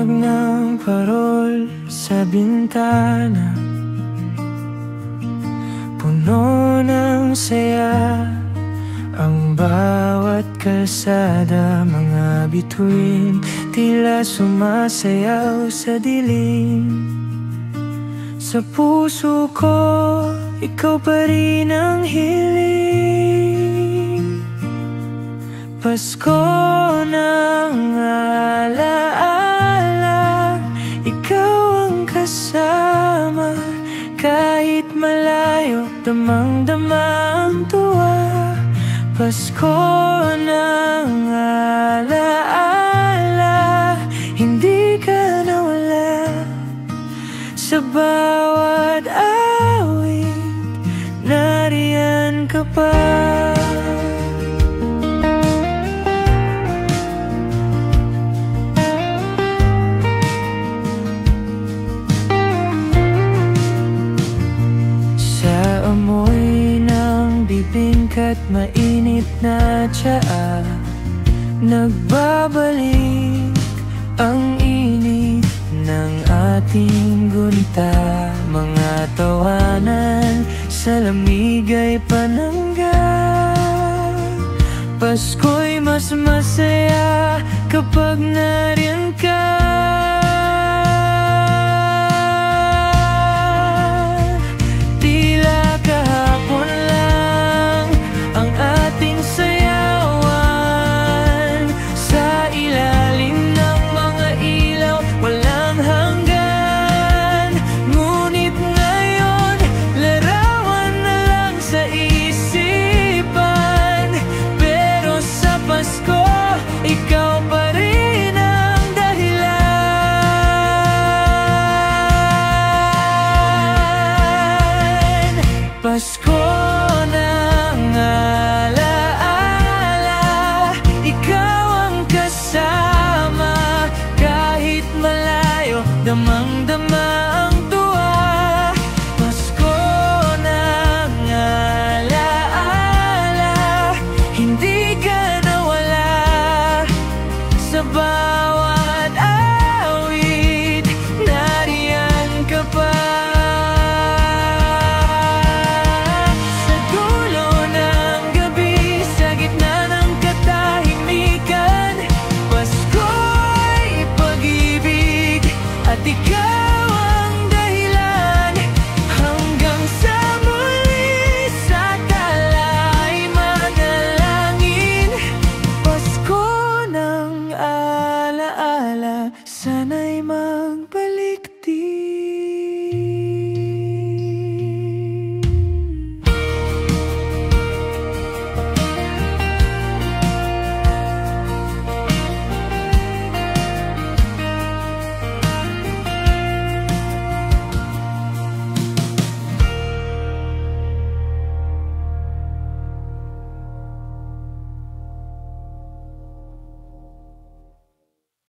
liwanag ng parol sa bintana, puno ng saya ang bawat kalsada. Mga bituin tila sumasayaw sa dilim. Sa puso ko, ikaw pa rin ang hiling. Pasko ng alaala, ikaw ang kasama. Kahit malayo, damang-dama ang tuwa. Pasko ng alaala, hindi ka nawala. Sa bawat awit, nariyan ka pa. Amoy ng bibingkat, mainit na tsaa, nagbabalik ang init ng ating gunta. Mga tawanan sa lamig ay panangga. Pasko'y mas masaya kapag nariyan ka. Pasko ng alaala, ikaw ang kasama. Kahit malayo, damang-dama